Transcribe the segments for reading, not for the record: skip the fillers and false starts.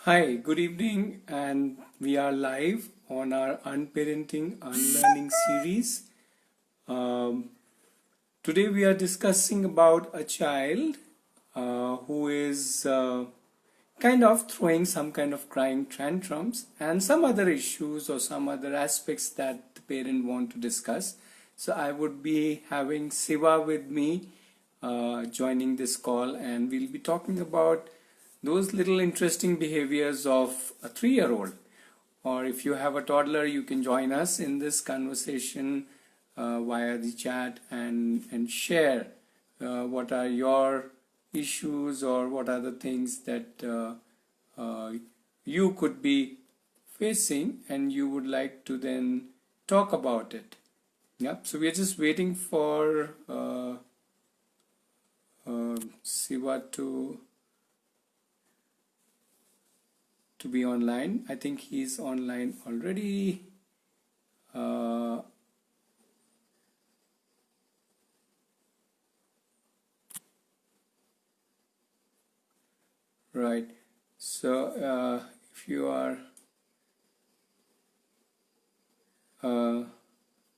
Hi, good evening, and we are live on our Unparenting, Unlearning series. Um, Today we are discussing about a child who is kind of throwing some kind of crying tantrums and some other issues or some other aspects that the parent want to discuss. So I would be having Siva with me joining this call, and we'll be talking about those little interesting behaviors of a 3-year-old. Or if you have a toddler, you can join us in this conversation via the chat and share what are your issues or what are the things that uh, you could be facing and you would like to then talk about it. Yep. So we are just waiting for Siva to be online. I think he's online already. Uh, right. So if you are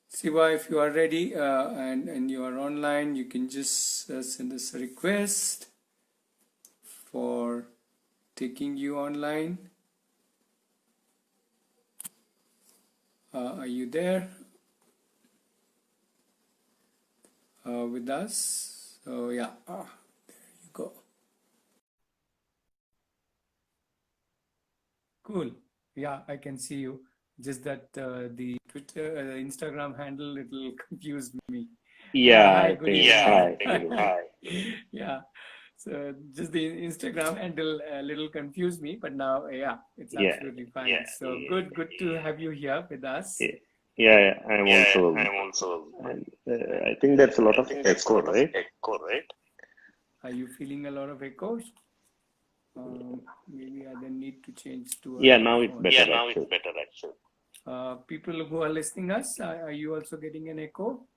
Siva, if you are ready and you are online, you can just send us a request for taking you online. Are you there with us? So yeah, there you go. Cool. Yeah, I can see you. Just that the Twitter, Instagram handle little confused me. Yeah, Yeah, hi, I good think evening. hi. Hi. Yeah, so just the Instagram handle a little confused me, but now, yeah, it's Yeah, absolutely fine. So good to have you here with us. yeah, yeah. I'm also, And and I think there's a lot of echo, right? are you feeling a lot of echo? Maybe I then need to change to a Yeah, now it's headphone. better actually. People who are listening us, are you also getting an echo?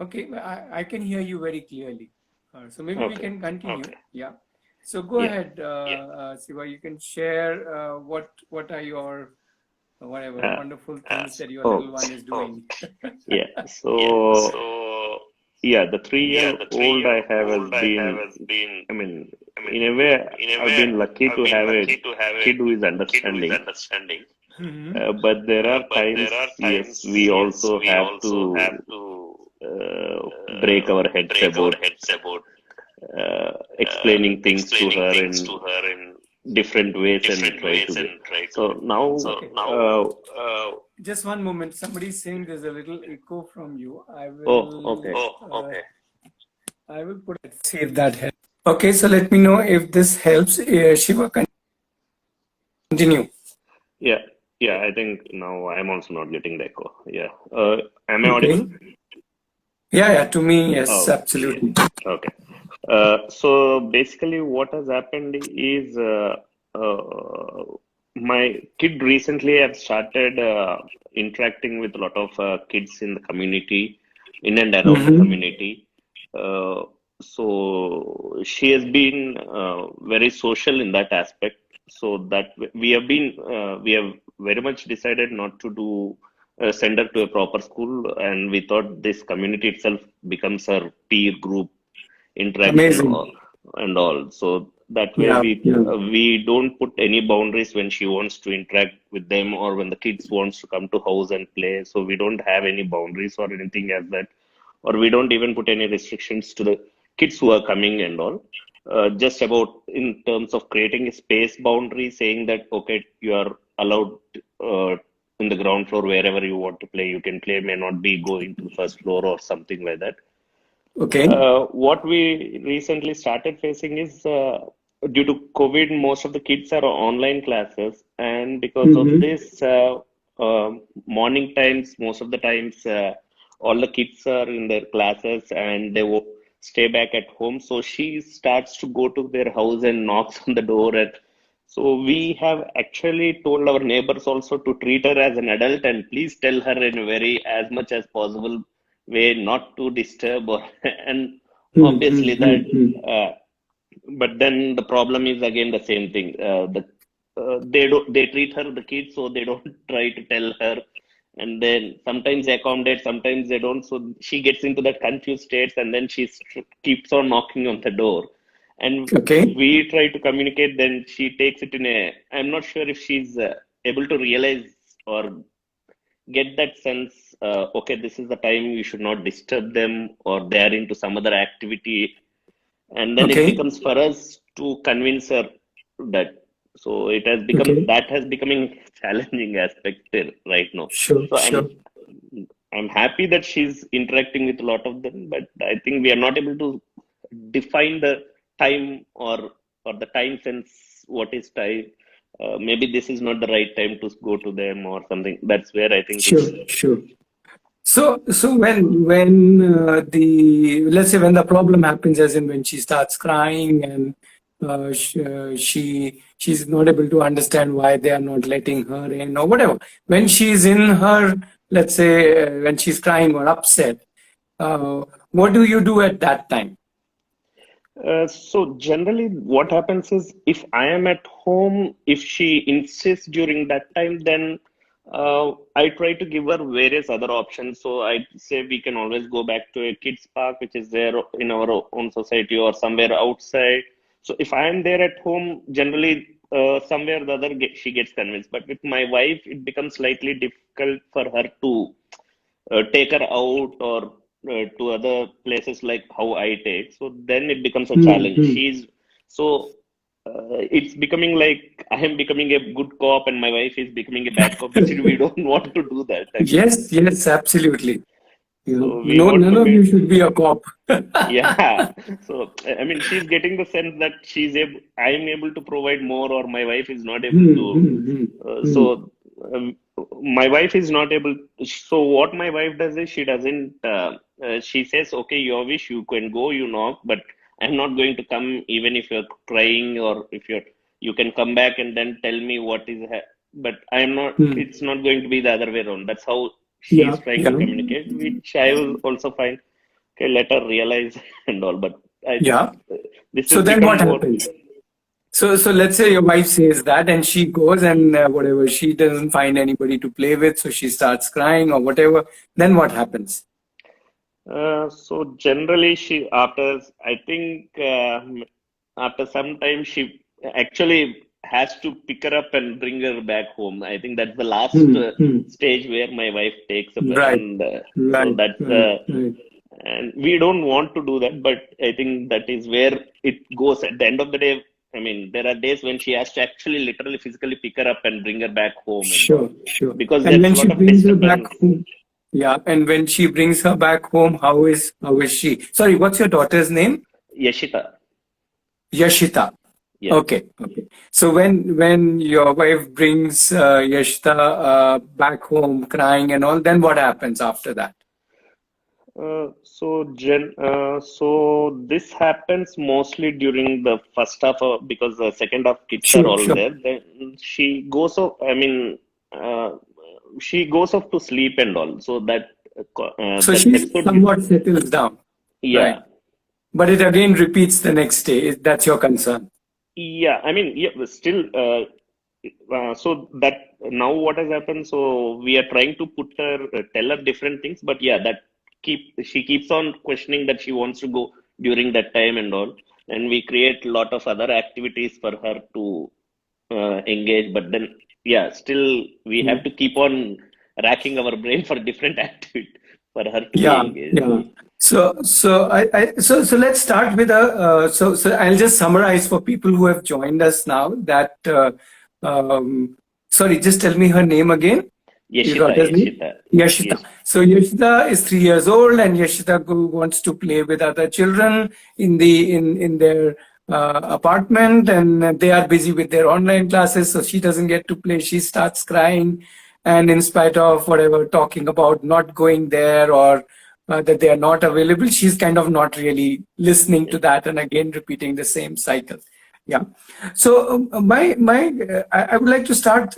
Okay, I can hear you very clearly. So maybe we Okay. can continue. Yeah. So go Yeah, ahead, Siva. You can share what are your whatever uh, wonderful things that your little oh, one is doing. yeah. So, yeah, the 3-year-old I have has been, I mean, in a way, I've been lucky to have a kid who is understanding. Mhm. But there are times, yes, we also have to break our heads about explaining things to her in different ways and try to get. So now, Okay. Just one moment. Somebody is saying there's a little echo from you. oh, okay. I will put it. See if that helps. Okay, so let me know if this helps. Shiva, continue. Yeah, yeah, I think now I'm also not getting the echo. Yeah. Am I Okay. audible? Yeah, yeah. To me, yes, Oh, absolutely. okay. So basically, what has happened is my kid recently have started interacting with a lot of kids in the community, in and around the Mm-hmm. community. Uh, so she has been very social in that aspect. So that we have very much decided not to do send her to a proper school, and we thought this community itself becomes her peer group interaction Amazing. and all. So that way Yeah, yeah. we don't put any boundaries when she wants to interact with them or when the kids wants to come to house and play. So we don't have any boundaries or anything as that, or we don't even put any restrictions to the kids who are coming and all. Just about in terms of creating a space boundary, saying that okay, you are allowed in the ground floor wherever you want to play. You can play, may not be going to the first floor or something like that. Okay. What we recently started facing is due to COVID, most of the kids are online classes, and because of Mm-hmm. this, morning times, most of the times, all the kids are in their classes and they will stay back at home. So she starts to go to their house and knocks on the door at. So we have actually told our neighbors also to treat her as an adult and please tell her in a very as much as possible way not to disturb or and obviously that Mm-hmm. uh, But then the problem is again the same thing. They treat her the kids, so they don't try to tell her, and then sometimes they accommodate, sometimes they don't. So she gets into that confused states, and then keeps on knocking on the door, and Okay. we try to communicate. Then she takes it in a. I'm not sure if she's able to realize or get that sense. Okay, this is the time you should not disturb them, or they are into some other activity, and then it Okay. becomes for us to convince her that. So it has become Okay. that has becoming challenging aspect there right now. Sure. So Sure. I'm happy that she's interacting with a lot of them, but I think we are not able to define the time, or the time sense. What is time? Maybe this is not the right time to go to them or something. That's where I think it's. Sure. Sure. So when the let's say when the problem happens, as in when she starts crying and she's not able to understand why they are not letting her in or whatever. When she's in her, let's say when she's crying or upset, what do you do at that time? So generally, what happens is if I am at home, if she insists during that time, then I try to give her various other options. So I say we can always go back to a kids park, which is there in our own society or somewhere outside. So if I am there at home, generally somewhere or the other she gets convinced. But with my wife, it becomes slightly difficult for her to take her out or to other places like how I take. So then it becomes a challenge. Hmm. It's becoming like I am becoming a good cop and my wife is becoming a bad cop, which we don't want to do that again. Yes, yes, absolutely. You know, So we no, want none to of be, you should be a cop. yeah. So I mean, she's getting the sense that I am able to provide more, or my wife is not able Hmm, to. hmm, hmm, hmm. So my wife is not able. So what my wife does is she doesn't. She says, "Okay, your wish, you can go, you knock, but I'm not going to come, even if you're crying or if you're. You can come back and then tell me what is. But I'm not. Hmm. It's not going to be the other way around. That's how she Yeah, is trying to yeah, communicate, which I will also find. Okay, let her realize and all. But I yeah. think this So has then become what more. happens? So let's say your wife says that and she goes and whatever, she doesn't find anybody to play with, so she starts crying or whatever. Then what happens? So generally, I think after some time, she actually has to pick her up and bring her back home. I think that's the last Hmm, hmm. stage where my wife takes up, Right, and so right, that's right, right. and we don't want to do that, but I think that is where it goes. At the end of the day, I mean, there are days when she has to actually literally physically pick her up and bring her back home and all, Sure, sure. because And there's when a she lot of brings her back disturbance. home, yeah, and when she brings her back home, how is she? Sorry, what's your daughter's name? Yashita, Yashita. yeah. Okay, okay. So when your wife brings Yashita back home crying and all, then what happens after that? So this happens mostly during the first half because the second half kids are Sure, all sure. there. Then she goes off. I mean, she goes off to sleep and all. So So that she episode, somewhat settles down, right? yeah, But it again repeats the next day. That's your concern. yeah. I mean, yeah. But still, so that now what has happened? So we are trying to tell her different things, but yeah, she keeps on questioning that she wants to go during that time and all, and we create a lot of other activities for her to engage. But then, yeah, still we Yeah, have to keep on racking our brain for different activity for her to be yeah, engaged. yeah. So let's start with so I'll just summarize for people who have joined us now that um, sorry, just tell me her name again. Your Yashita, daughter's name? Yashita, Yashita. yes, So Yashita is 3 years old, and Yashita wants to play with other children in their apartment, and they are busy with their online classes, so she doesn't get to play. She starts crying, and in spite of whatever talking about not going there or that they are not available, she's kind of not really listening to that, and again repeating the same cycle. Yeah. So I would like to start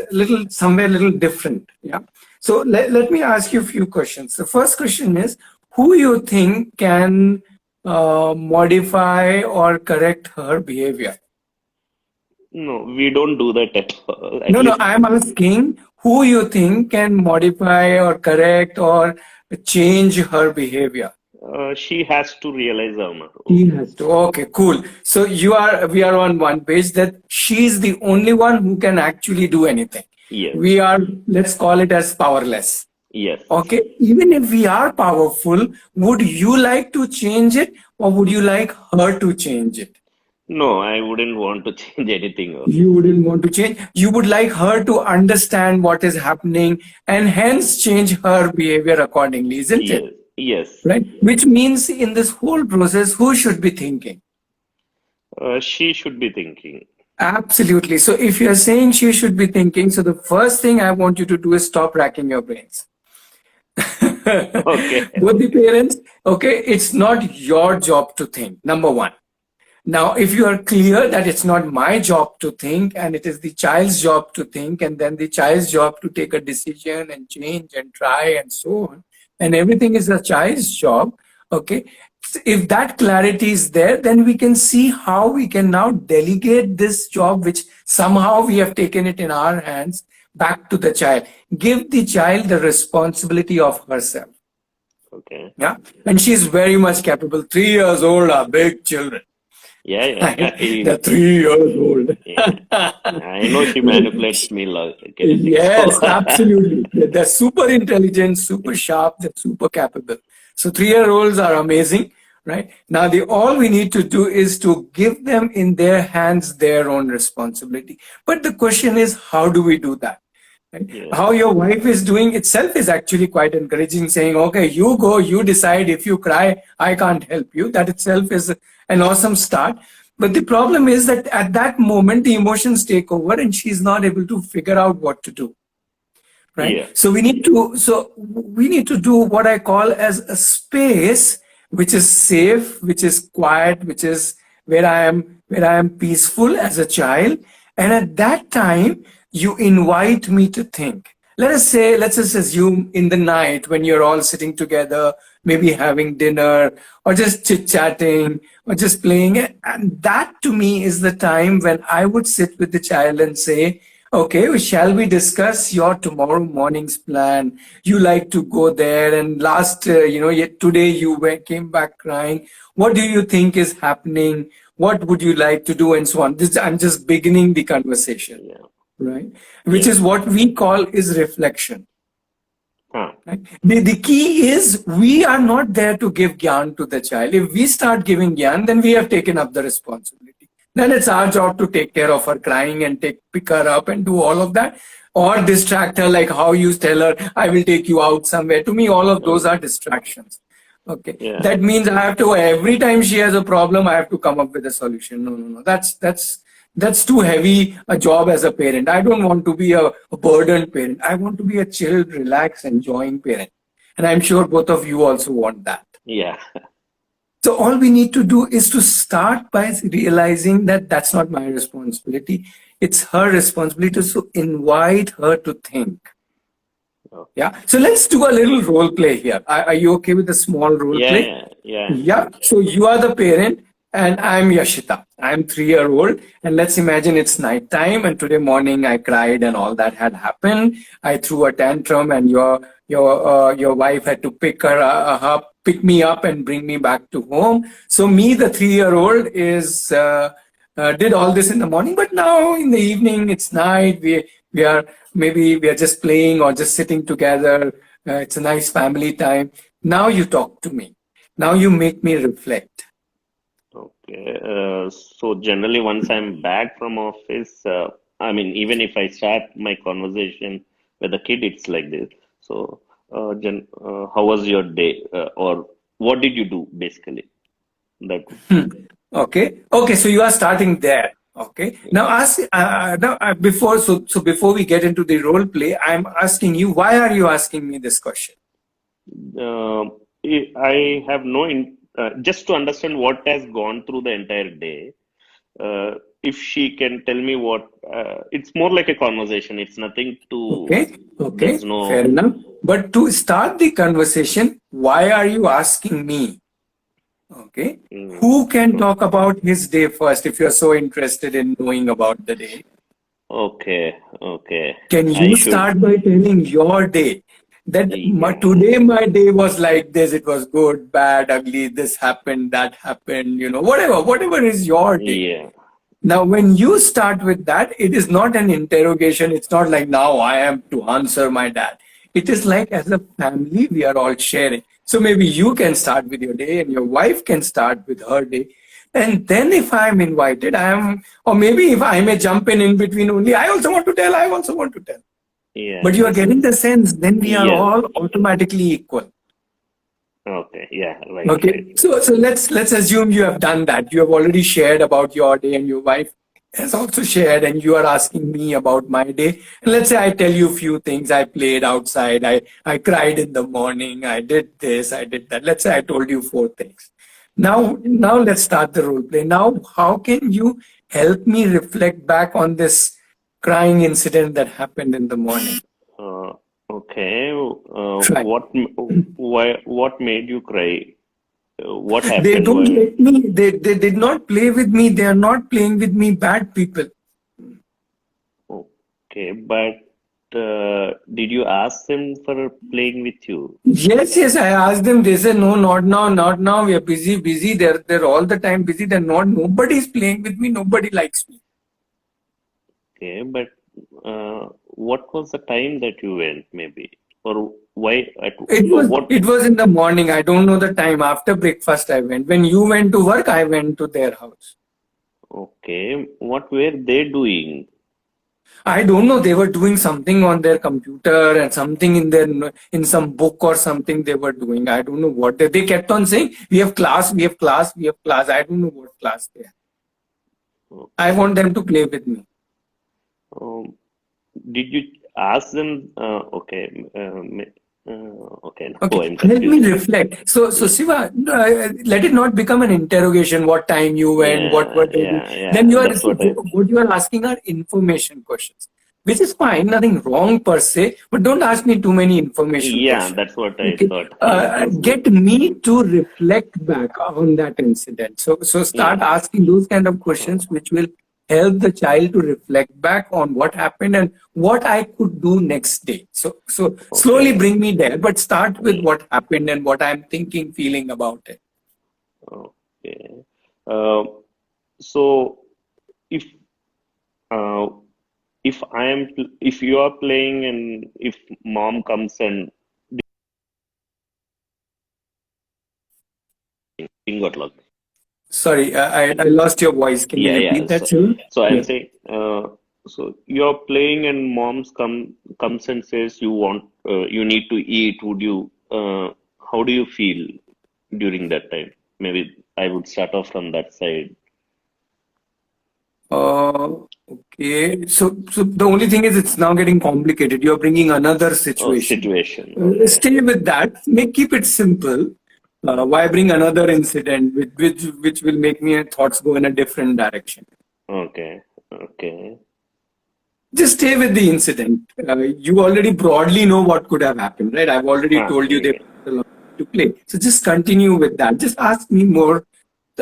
somewhere a little different. Yeah. So let me ask you a few questions. The first question is, who you think can modify or correct her behavior? No, we don't do that at all. At No, no, least I'm asking who you think can modify or correct or change her behavior. she has to realize on her own. He has to. Okay, cool. So we are on one page that she's the only one who can actually do anything. Yes, We are, let's call it as powerless. yes. Okay, even if we are powerful, would you like to change it or would you like her to change it? No, I wouldn't want to change anything also. You wouldn't want to change. You would like her to understand what is happening and hence change her behavior accordingly, isn't it? Yes, yes. Right? Which means in this whole process, who should be thinking? She should be thinking. Absolutely. So if you're saying she should be thinking, so the first thing I want you to do is stop racking your brains. Okay. Both the parents, okay, it's not your job to think, number one. Now, if you are clear that it's not my job to think and it is the child's job to think, and then the child's job to take a decision and change and try and so on, and everything is a child's job, okay, if that clarity is there, then we can see how we can now delegate this job, which somehow we have taken it in our hands, back to the child. Give the child the responsibility of herself. Okay. Yeah. And she's very much capable. 3 years old are big children. Yeah, yeah. They're 3 years old. Yeah. I know she manipulates me like anything. Yes, So, absolutely. They're super intelligent, super sharp, they're super capable. So 3 year olds are amazing, right? Now the all we need to do is to give them in their hands their own responsibility. But the question is, how do we do that? Right? yeah, How your wife is doing itself is actually quite encouraging, saying, okay, you go, you decide. If you cry, I can't help you. That itself is an awesome start. But the problem is that at that moment, the emotions take over and she's not able to figure out what to do. Right. yeah, So we need to do what I call as a space which is safe, which is quiet, which is where I am peaceful as a child. And at that time, you invite me to think. Let's just assume in the night when you're all sitting together, maybe having dinner or just chit-chatting or just playing. And that to me is the time when I would sit with the child and say, okay, shall we discuss your tomorrow morning's plan? You like to go there, and yet today you came back crying. What do you think is happening? What would you like to do, and so on. I'm just beginning the conversation, yeah, right? Which yeah. is what we call is reflection. Huh. Right? The key is we are not there to give gyan to the child. If we start giving gyan, then we have taken up the responsibility. Then it's our job to take care of her crying and pick her up and do all of that, or distract her like how you tell her, I will take you out somewhere. To me, all of those are distractions. Okay, Yeah, that means I have to, every time she has a problem, I have to come up with a solution. No, no, no. That's too heavy a job as a parent. I don't want to be a burdened parent. I want to be a chilled, relaxed, enjoying parent. And I'm sure both of you also want that. yeah, So all we need to do is to start by realizing that that's not my responsibility. It's her responsibility. So invite her to think. oh, Yeah. So let's do a little role play here. Are you okay with a small role yeah, play? yeah, yeah. Yeah. So you are the parent and I'm Yashita. I'm 3 year old. And let's imagine it's night time. And today morning I cried and all that had happened. I threw a tantrum and your wife had to pick me up and bring me back to home. So me, the 3 year old did all this in the morning, but now in the evening, it's night. We are just playing or just sitting together. It's a nice family time. Now you talk to me. Now you make me reflect. Okay. So generally, once I'm back from office, I mean, even if I start my conversation with the kid, it's like this. So, how was your day? Or what did you do basically? That, Okay. Okay. So you are starting there. Okay. Now ask now before we get into the role play, I'm asking you, why are you asking me this question? uh, I have no just to understand what has gone through the entire day. If she can tell me what, it's more like a conversation. It's nothing to, Okay. there's Okay. Fair no, enough. But to start the conversation, why are you asking me? Okay. Mm. Who can Oh, talk about his day first if you're so interested in knowing about the day? okay, okay. Can I you should. start by telling your day? That Yeah, today my day was like this. It was good, bad, ugly. This happened, that happened. Whatever is your day. yeah, Now, when you start with that, it is not an interrogation. It's not like now I am to answer my dad. It is like as a family, we are all sharing. So maybe you can start with your day and your wife can start with her day. And then if I'm invited, or maybe if I may jump in between only, I also want to tell, I also want to tell. But yeah. you are getting the sense, then we are Yes. all automatically equal. Okay. Yeah. Right. Okay, Right. so let's assume you have done that. You have already shared about your day, and your wife has also shared, and you are asking me about my day. And let's say I tell you a few things. I played outside. I cried in the morning. I did this. I did that. Let's say I told you four things. Now let's start the role play. Now, how can you help me reflect back on this crying incident that happened in the morning? Uh, okay. Try. Why? What made you cry? What They happened? don't Why? let me, they did not play with me. They are not playing with me, bad people. Okay. But did you ask them for playing with you? Yes, I asked them. They say, no, not now, not now. We are busy, busy. They're all the time busy. Nobody is playing with me. Nobody likes me. Okay. But what was the time that you went? Maybe or why? What? It was in the morning. I don't know the time. After breakfast, I went. When you went to work, I went to their house. Okay. What were they doing? I don't know. They were doing something on their computer and something in some book or something they were doing. I don't know what they kept on saying. We have class. We have class. We have class. I don't know what class they have. I Okay. want them to play with me. Um, did you ask them? Okay. Okay. Now Okay, I'm help me confused. reflect. So Yeah. Shiva, let it not become an interrogation. What time you went? What Yeah. were they doing? Yeah. Yeah. Then you are That's what I. what you are asking are information questions, which is fine. Nothing wrong per se, but don't ask me too many information Yeah. questions. That's what I Okay, thought. Yeah. That's good. get me to reflect back on that incident. So start Yeah. asking those kind of Uh, questions, which will help the child to reflect back on what happened and what I could do next day. So slowly okay. bring me there, but start with Yeah. what happened and what I'm thinking, feeling about it. Okay. Uh, so if uh, if you are playing and if mom comes and ding got locked. Sorry, I lost your voice. Can you Yeah, yeah. repeat that, Shiva? So I'm Yeah. saying, so you're playing and mom's comes and says you need to eat. Would you? How do you feel during that time? Maybe I would start off from that side. Okay. So the only thing is, it's now getting complicated. You're bringing another Oh, situation. situation. Okay. Stay with that. Keep it simple. Why bring another incident, which will make me thoughts go in a different direction? Okay. Okay. Just stay with the incident. You already broadly know what could have happened, right? I've already Huh, told you they yeah. were allowed to play. So just continue with that. Just ask me more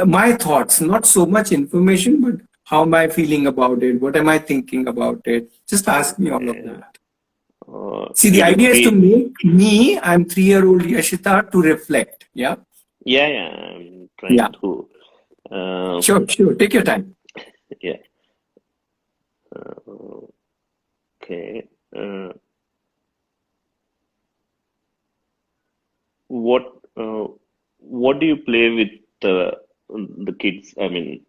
my thoughts, not so much information, but how am I feeling about it? What am I thinking about it? Just ask me all of Okay. that. See, the Did you idea is to feel? make me, I'm 3-year-old Yashita, to reflect. Yeah. Yeah, yeah. I'm Yeah. trying to. Uh, Sure. Take your time. yeah. Okay. What uh, what do you play with the kids? I mean,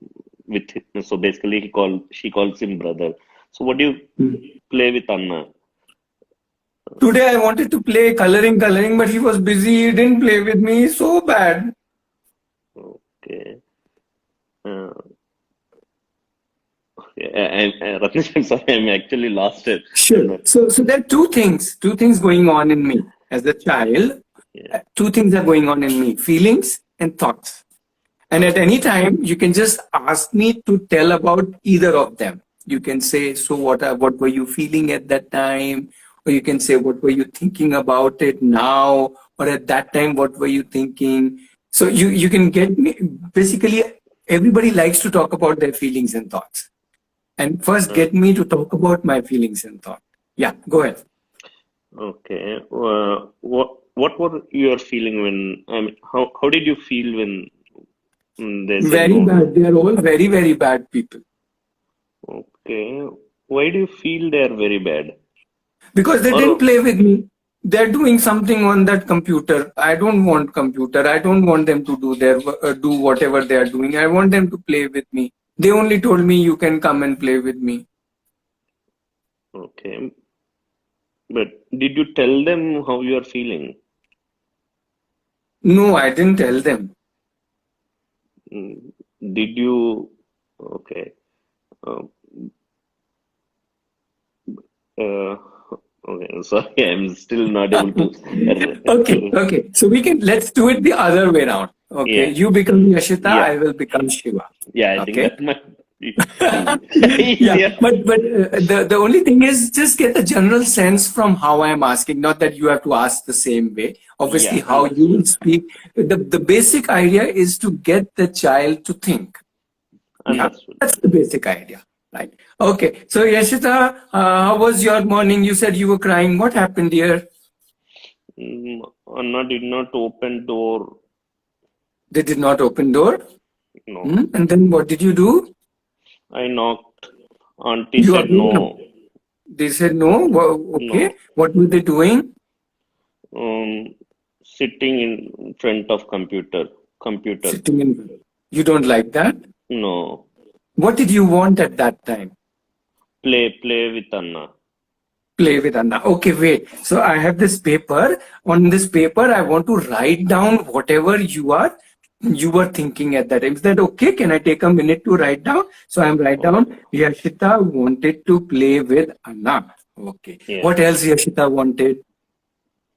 with so basically she calls him brother. So what do you Hmm. play with Anna? Today I wanted to play coloring, but he was busy. He didn't play with me. So bad. Okay. Uh, Ratnesh, I'm sorry, I'm actually lost it. Sure. So there are two things going on in me as a child. Yeah. Two things are going on in me: feelings and thoughts. And at any time, you can just ask me to tell about either of them. You can say, "So what were you feeling at that time?" Or you can say, "What were you thinking about it now?" Or at that time, what were you thinking? So you can get me. Basically, everybody likes to talk about their feelings and thoughts. And first, Uh, get me to talk about my feelings and thoughts. Yeah, go ahead. okay. What were your feeling when, I mean, how did you feel when they said Very no? bad. They are all very, very bad people. Okay. Why do you feel they are very bad? Because they didn't Or play with me. They're doing something on that computer. I don't want computer. I don't want them to do whatever they are doing. I want them to play with me. They only told me you can come and play with me. okay, but did you tell them how you are feeling? No, I didn't tell them. Mm, Did you? Okay. Uh, uh, okay. Sorry, I'm still not able to. Okay, okay. So let's do it the other way around. Okay, Yeah. you become Yashita, Yeah. I will become Shiva. Yeah. I think Okay. that might be Yeah, easier. but the only thing is just get a general sense from how I'm asking. Not that you have to ask the same way. Obviously, Yeah. how you will Understood. speak. The basic idea is to get the child to think. Yeah, Understood. that's the basic idea, right? Okay, so Yashita, how was your morning? You said you were crying. What happened here? Anna did not open door. They did not open door. No. Hmm? And then what did you do? I knocked. Auntie You said again. no. They said no. Okay. No. What were they doing? Um, Sitting in front of computer. Computer. Sitting in. You don't like that? No. What did you want at that time? Play with Anna. Play with Anna. Okay, wait. So I have this paper. On this paper, I want to write down whatever you were thinking at that time. Is that okay? Can I take a minute to write down? So I'm write down. Okay. Yashita wanted to play with Anna. Okay. Yeah. What else Yashita wanted?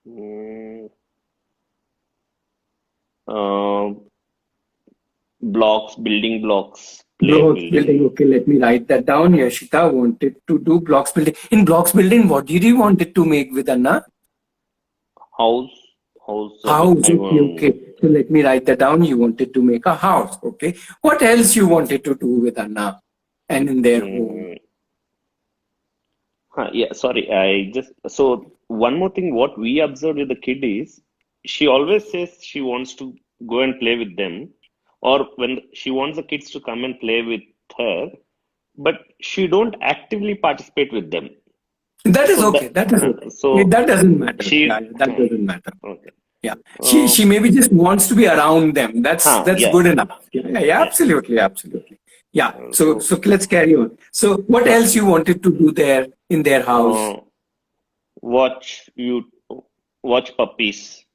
Mm, uh, Blocks, building blocks, play Blocks building. building. Okay, let me write that down. Yashita wanted to do blocks building. In blocks building, what did you wanted to make with Anna? House, house. House. I Okay, okay. So let me write that down. You wanted to make a house. Okay. What else you wanted to do with Anna and in their home? mm, yeah, sorry. I just so one more thing. What we observed with the kid is she always says she wants to go and play with them, or when she wants the kids to come and play with her, but she don't actively participate with them. That is So okay. That is okay. so That doesn't matter. Yeah, she yeah, that doesn't matter. okay. Yeah. Uh, She maybe just wants to be around them. That's yeah, good enough. Yeah, yeah, yeah, yeah. absolutely, absolutely. Yeah. So So so let's carry on. So what uh, else you wanted to do there in their house? uh, watch you watch puppies.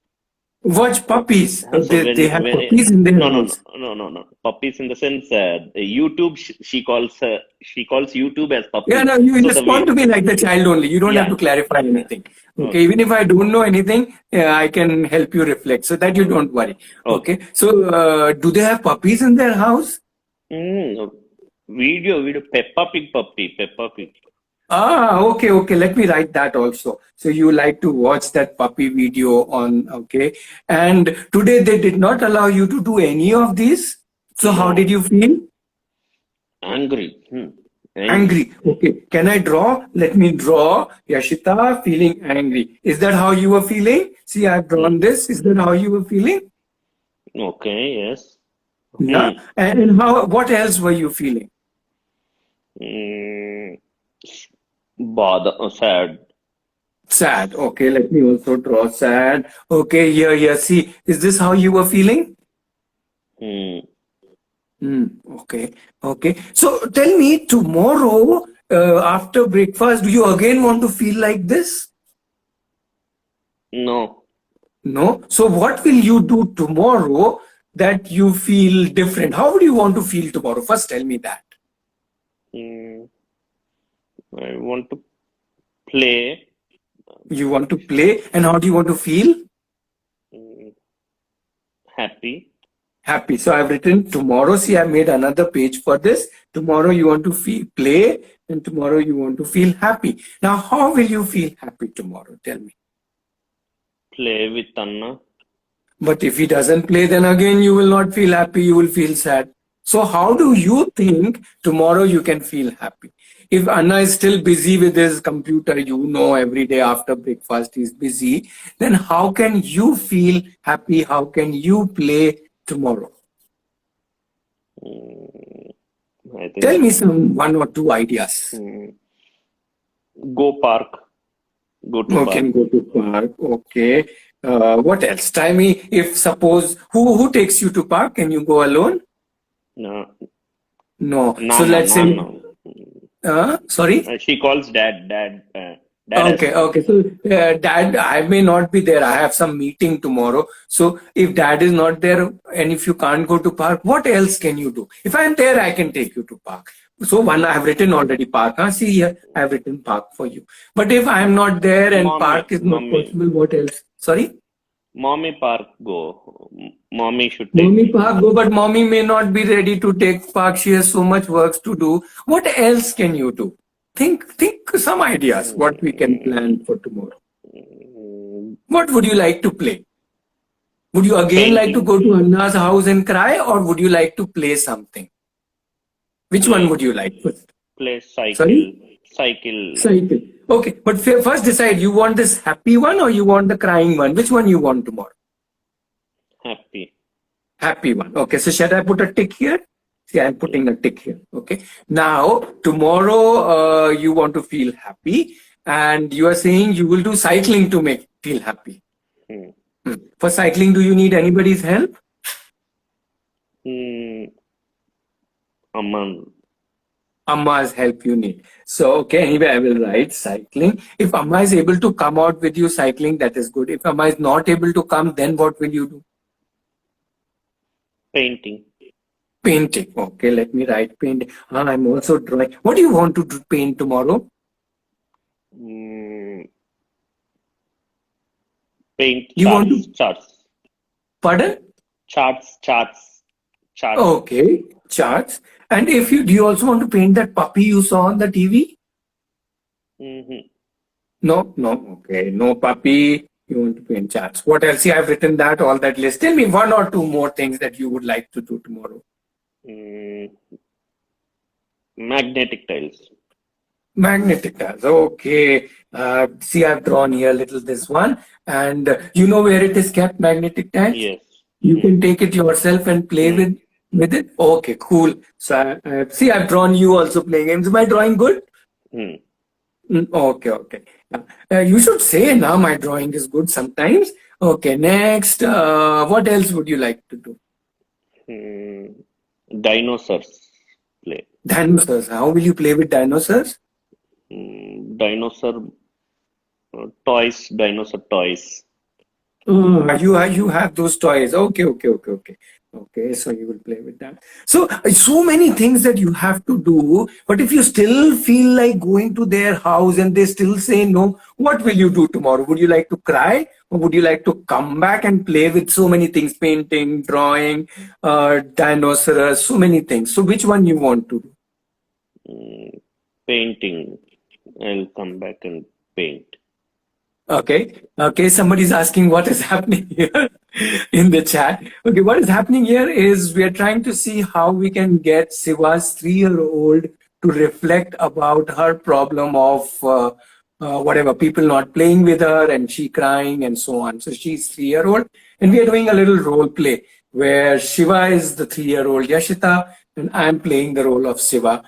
Watch puppies. So They have when puppies in their no no no house. no no no puppies in the sense YouTube she calls YouTube as Yeah, puppies. no, you So the respond to me like the child only. You don't have yeah to clarify anything. Okay, okay even if I don't know anything, I can help you reflect. So that you don't worry. okay Okay, so do they have puppies in their house? mm, video Peppa Pig Ah, okay, okay. Let me write that also. So you like to watch that puppy video on, okay. And today they did not allow you to do any of these. So how did no you feel? angry angry Angry. Okay. Can I draw? Let me draw. Yashita feeling angry. Is that how you were feeling? See, I've mm, drawn this. Is that how you were feeling? okay yes Yeah. mm, And how? What else were you feeling? mm, bother sad Sad. Okay. Let me also draw sad. Okay. Here, here. See, is this how you were feeling? mm, Hmm. Okay. Okay. So tell me tomorrow after breakfast, do you again want to feel like this? no No. So what will you do tomorrow that you feel different? How would you want to feel tomorrow? First, tell me that. mm, I want to play You want to play, and how do you want to feel? mm, happy. Happy. So I've written tomorrow. See, I made another page for this. Tomorrow you want to feel play, and tomorrow you want to feel happy. Now, how will you feel happy tomorrow? Tell me. Play with Anna. But if he doesn't play, then again you will not feel happy, you will feel sad. So how do you think tomorrow you can feel happy? If Anna is still busy with his computer, every day after breakfast he's busy, then how can you feel happy? How can you play tomorrow? Mm, I Tell think me some one or two ideas. mm, go park, go to Okay, park. go to park. Okay. What else? Tell me if suppose who takes you to park? Can you go alone? No, No. So Nana, let's say, Nana. sorry. She calls dad, dad has Okay, to go. okay. So, dad, I may not be there. I have some meeting tomorrow. So, if dad is not there and if you can't go to park, what else can you do? If I'm there, I can take you to park. So, one, I have written already park. Huh? See here, I have written park for you. But if I'm not there and park is not possible, what else? Sorry? Mommy park go. Mommy should take Mommy me. park go, but mommy may not be ready to take park. She has so much work to do. What else can you do? Think some ideas what we can plan for tomorrow. Mm, What would you like to play? Would you again like to Painting, go to Anna's house and cry, or would you like to play something? Which one play, would you like first? play Sorry? cycle, Cycle. Okay, but first decide you want this happy one or you want the crying one. Which one you want tomorrow? happy. Happy one. Okay, so should I put a tick here? See, I'm Yes. putting a tick here. Okay. Now, tomorrow, you want to feel happy, and you are saying you will do cycling to make feel happy. Hmm. For cycling, do you need anybody's help? Hmm. Aman. Amma's help you need. So, okay, anyway, I will write cycling. If Amma is able to come out with you cycling, that is good. If Amma is not able to come, then what will you do? Painting. Painting. Okay, let me write painting. I'm also drawing. What do you want to paint tomorrow? Hmm. Paint You want to, pardon? charts. Okay, charts. And if you do you also want to paint that puppy you saw on the TV? Hmm. No, no, okay, no puppy. You want to paint charts. What else? See, I've written that all that list. Tell me one or two more things that you would like to do tomorrow. Hmm. Magnetic tiles. Magnetic tiles. Okay. See, I've drawn here a little this one, and you know where it is kept. Magnetic tiles. Yes. You Hmm. can take it yourself and play Hmm. with it. Okay, cool. So, see, I've drawn you also playing games. Am I drawing good? Hmm. Okay, okay. You should say now my drawing is good sometimes. Okay, next. What else would you like to do? Hmm. Dinosaurs play. Dinosaurs. How will you play with dinosaurs? Dinosaur dinosaur toys. You have those toys. Okay, okay, okay, okay. Okay, so you will play with that. So many things that you have to do. But if you still feel like going to their house and they still say no, what will you do tomorrow? Would you like to cry, or would you like to come back and play with so many things, painting, drawing, dinosaurs, so many things? So which one you want to do? Mm, Painting. I'll come back and paint. Okay. Okay. Somebody's asking what is happening here in the chat. Okay. What is happening here is we are trying to see how we can get Siva's 3-year-old to reflect about her problem of whatever people not playing with her and she crying and so on. So she's 3-year-old and we are doing a little role play where Shiva is the 3-year-old Yashita and I'm playing the role of Siva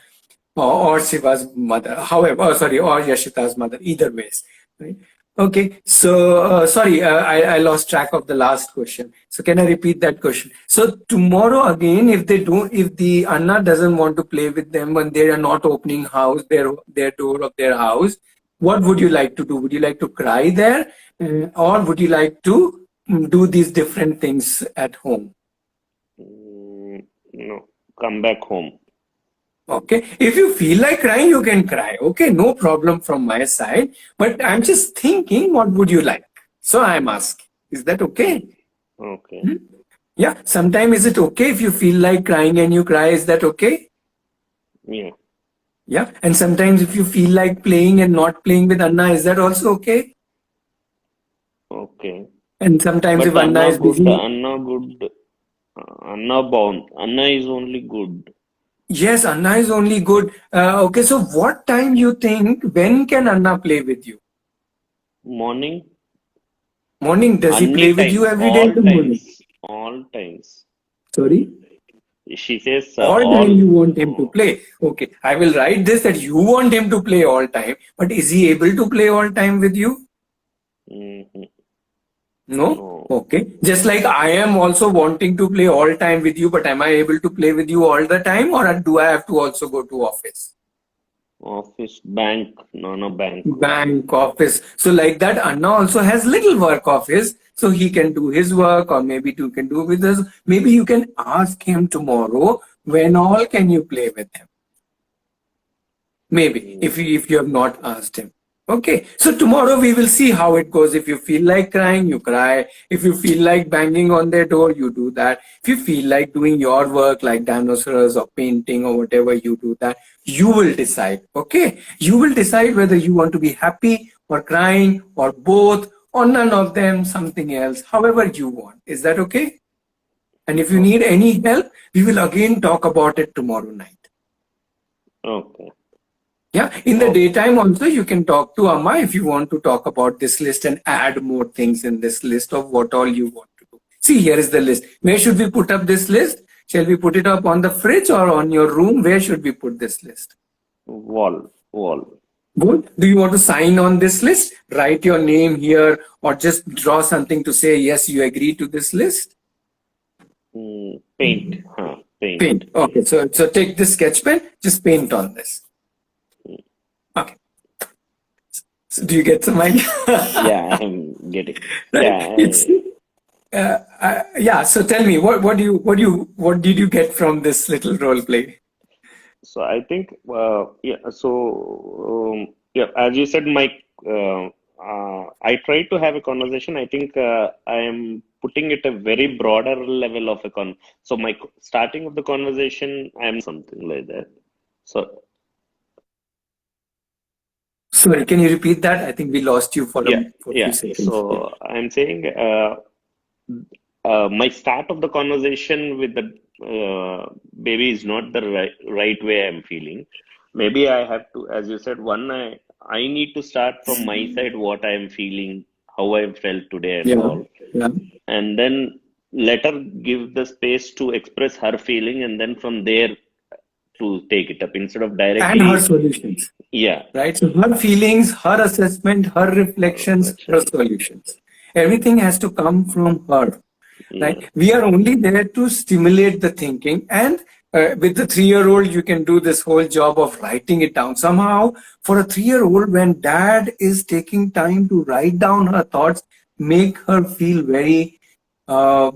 or Shiva's mother, however, sorry, or Yashita's mother, either ways. Right? Okay, so sorry, I lost track of the last question. So can I repeat that question? So tomorrow again, if the Anna doesn't want to play with them when they are not opening their door of their house, what would you like to do? Would you like to cry there, or would you like to do these different things at home? No, come back home. Okay. If you feel like crying, you can cry. Okay. No problem from my side. But I'm just thinking, what would you like? So I'm asking, is that Mm, okay? Okay. Hmm? Yeah. Sometimes is it okay if you feel like crying and you cry? Is that okay? Yeah. Yeah. And sometimes if you feel like playing and not playing with Anna, is that also okay? Okay. And sometimes if But Anna is busy, Anna good, Anna bound. Anna is only good. yes, Anna is only good. Okay, so what time you think, when can Anna play with you? Morning, Morning, does he any play with you times, every day in all the morning? times, all times. Sorry? She says All time all. you want him to play. Okay, I will write this that you want him to play all time, but is he able to play all time with you? Mhm. No? No, Okay. Just like I am also wanting to play all time with you, but am I able to play with you all the time, or do I have to also go to office? office, bank, no, bank. Bank, office. So like that, Anna also has little work office, so he can do his work, or maybe you can do with us. Maybe you can ask him tomorrow when all can you play with him. Maybe Mm, if you have not asked him. Okay, so tomorrow we will see how it goes. If you feel like crying, you cry. If you feel like banging on their door, you do that. If you feel like doing your work like dinosaurs or painting or whatever, you do that. You will decide. Okay, you will decide whether you want to be happy or crying or both or none of them, something else, however you want. Is that okay? And if you need okay, any help, we will again talk about it tomorrow night. okay, Yeah, in the okay. daytime also you can talk to Amma if you want to talk about this list and add more things in this list of what all you want to do. See, here is the list. Where should we put up this list? Shall we put it up on the fridge or on your room? Where should we put this list? Wall, wall. Good. Do you want to sign on this list? Write your name here or just draw something to say, yes, you agree to this list? Paint, paint. Paint. Okay, so take this sketch pen, just paint on this. Okay. So do you get some idea? Yeah, I'm getting. Right? Yeah, Yeah. So tell me, what did you get from this little role play? so I think, yeah, so, yeah, as you said, Mike, I try to have a conversation. I think I am putting it a very broader level of a So my starting of the conversation, I am something like that. So Sorry, can you repeat that? I think we lost you yeah, for a few yeah. seconds. Yeah. So I'm saying, my start of the conversation with the baby is not the right way I'm feeling. Maybe I have to, as you said, I need to start from my side what I'm feeling, how I felt today, and Yeah. all, Yeah. and then let her give the space to express her feeling, and then from there to take it up instead of And her directly, solutions, yeah, right? So her feelings, her assessment, her reflections, her reflection, solutions. Everything has to come from her. yeah, Right? We are only there to stimulate the thinking. And with the 3 year old, you can do this whole job of writing it down. Somehow, for a 3 year old, when dad is taking time to write down her thoughts, make her feel very, uh,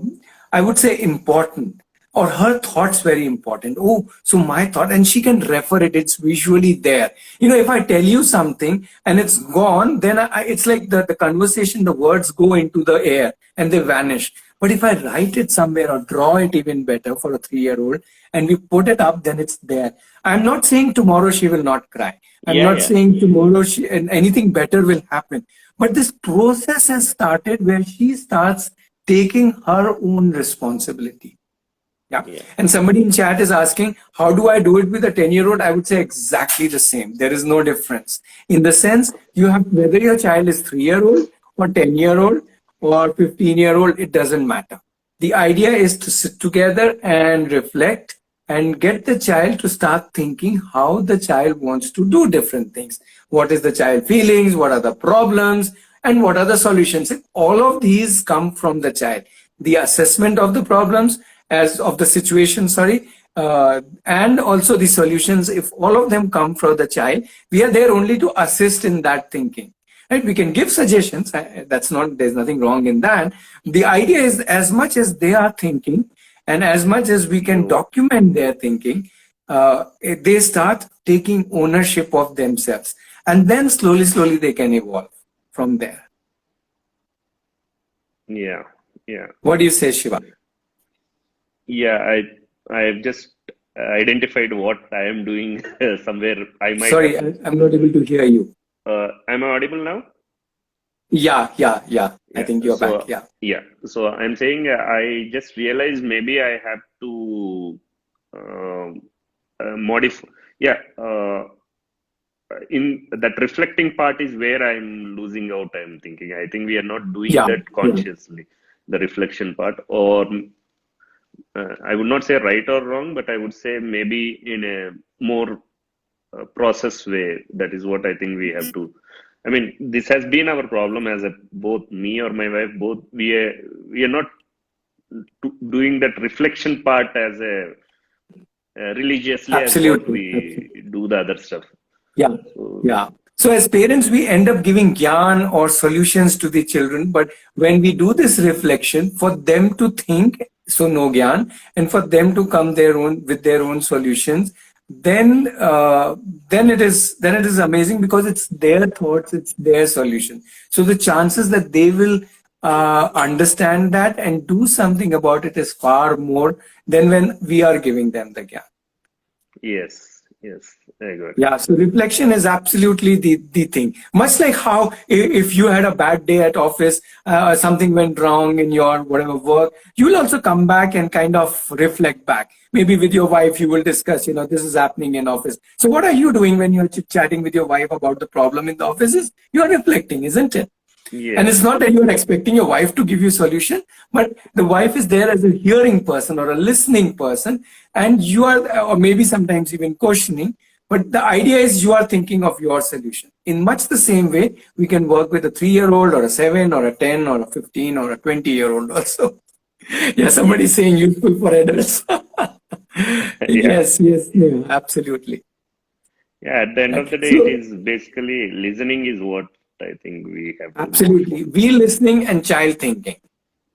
I would say, important. Or her thoughts very important. Oh, so my thought, and she can refer it. It's visually there. If I tell you something and it's gone, then it's like the conversation, the words go into the air and they vanish. But if I write it somewhere or draw it even better for a 3 year old and we put it up, then it's there. I'm not saying tomorrow she will not cry. I'm yeah, not yeah, saying tomorrow and anything better will happen. But this process has started where she starts taking her own responsibility. Yeah. yeah, And somebody in chat is asking, how do I do it with a 10-year-old? I would say exactly the same. There is no difference. In the sense, you have whether your child is 3 year old or 10 year old or 15 year old, it doesn't matter. The idea is to sit together and reflect and get the child to start thinking how the child wants to do different things. What is the child feelings? What are the problems? And what are the solutions? If all of these come from the child, the assessment of the problems as of the situation, sorry, and also the solutions, if all of them come from the child, we are there only to assist in that thinking. Right? We can give suggestions. That's not, there's nothing wrong in that. The idea is as much as they are thinking and as much as we can true, document their thinking, they start taking ownership of themselves. And then slowly, slowly they can evolve from there. yeah, yeah. What do you say, Shiva? Yeah, I've just identified what I am doing somewhere. I might have Sorry, to. I'm not able to hear you. Am I audible now? Yeah. I Yeah. think you're back. So Yeah. yeah. So I'm saying I just realized maybe I have to um modify. Yeah. In that reflecting part is where I'm losing out. I'm thinking. I think we are not doing Yeah. that Yeah. consciously. The reflection part, or I would not say right or wrong, but I would say maybe in a more process way. That is what I think we have to. I mean, this has been our problem as a both me or my wife, both we are not doing that reflection part as a religiously as what Absolutely. we Absolutely. do the other stuff. Yeah. So Yeah. So as parents, we end up giving gyan or solutions to the children. But when we do this reflection, for them to think, so no gyan, and for them to come their own with their own solutions, then then it is amazing because it's their thoughts, it's their solution. So the chances that they will understand that and do something about it is far more than when we are giving them the gyan. yes, yes, I got it. Yeah, so reflection is absolutely the thing. Much like how if you had a bad day at office, something went wrong in your whatever work, you will also come back and kind of reflect back. Maybe with your wife, you will discuss, this is happening in office. So what are you doing when you're chit-chatting with your wife about the problem in the offices? You are reflecting, isn't it? And it's Yes, not that you're expecting your wife to give you solution, but the wife is there as a hearing person or a listening person, and you are, or maybe sometimes even questioning. But the idea is you are thinking of your solution. In much the same way, we can work with a 3-year-old or a 7 or a 10 or a 15 or a 20-year-old also. Yeah, somebody's yes, saying useful for adults. yeah, Yes, absolutely. yeah. At the end Right. of the day, it So, is basically listening is what I think we have to move absolutely. forward. We listening and child thinking.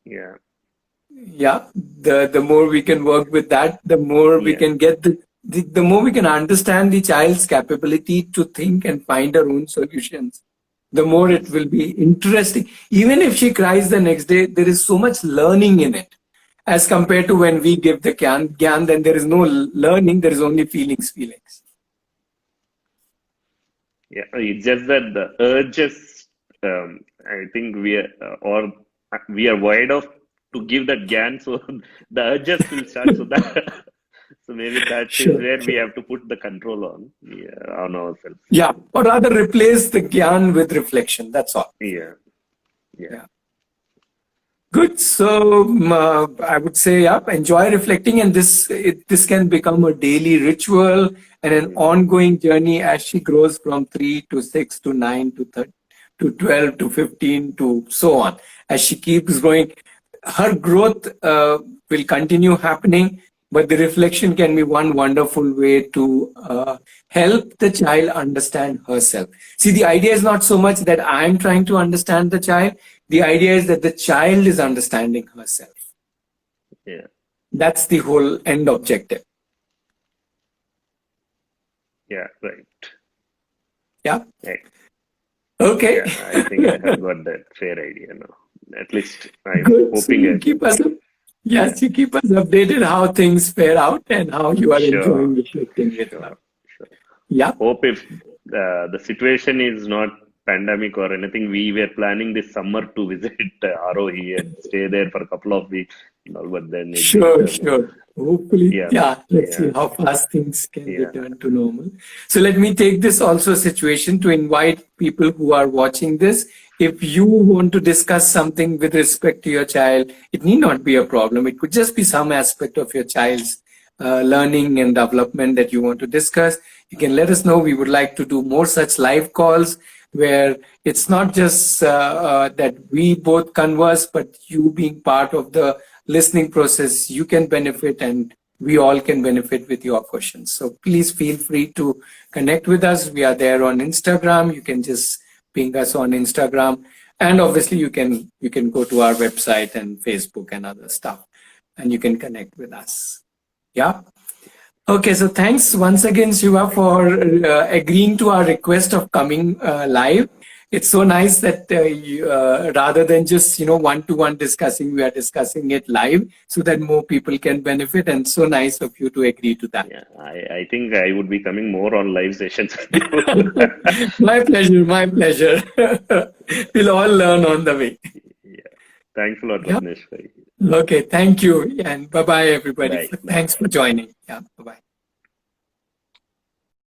Yeah, Yeah, the more we can work with that, the more we yeah, can get the more we can understand the child's capability to think and find her own solutions, the more it yes, will be interesting. Even if she cries the next day, there is so much learning in it as compared to when we give the gyan, then there is no learning, there is only feelings. yeah. It's just that the urges. I think we are wide of to give that GAN, so the urges will start. So that so maybe that is Sure, where we sure. have to put the control on, yeah, on ourselves. Yeah, or rather replace the gyan with reflection. That's all. Yeah, yeah, Yeah. Good. So I would say, yeah, enjoy reflecting, and this can become a daily ritual and an mm, ongoing journey as she grows from 3 to 6 to 9 to 30 to 12 to 15 to so on. As she keeps growing, her growth will continue happening, but the reflection can be one wonderful way to help the child understand herself. See, the idea is not so much that I'm trying to understand the child, the idea is that the child is understanding herself. yeah, That's the whole end objective. yeah. Right. Yeah. Yeah, Okay. yeah. I think I have got that fair idea now. At least I'm Good. So hoping I you do. keep us Yeah, yes, you keep us updated how things fare out and how you are sure, enjoying reflecting with her. sure, sure. Yeah. Hope if the situation is not pandemic or anything, we were planning this summer to visit Aarohi and stay there for a couple of weeks. No, but then it didn't Sure, turn out. sure. Hopefully, Yeah, yeah, let's see yeah, how fast things can yeah, return to normal. So let me take this also a situation to invite people who are watching this. If you want to discuss something with respect to your child, it need not be a problem. It could just be some aspect of your child's learning and development that you want to discuss. You can let us know. We would like to do more such live calls where it's not just that we both converse, but you being part of the listening process, you can benefit and we all can benefit with your questions. So please feel free to connect with us. We are there on Instagram. You can just ping us on Instagram. And obviously you can go to our website and Facebook and other stuff and you can connect with us. Yeah. Okay, so thanks once again, Shiva, for agreeing to our request of coming live. It's so nice that rather than just one-to-one discussing, we are discussing it live so that more people can benefit. And so nice of you to agree to that. Yeah, I think I would be coming more on live sessions with you. My pleasure. My pleasure. We'll all learn on the way. Yeah. Thanks a lot, Yeah. Ratnesh. Okay. Thank you. And bye bye, everybody. Bye. Bye. Thanks for joining. Yeah. Bye bye.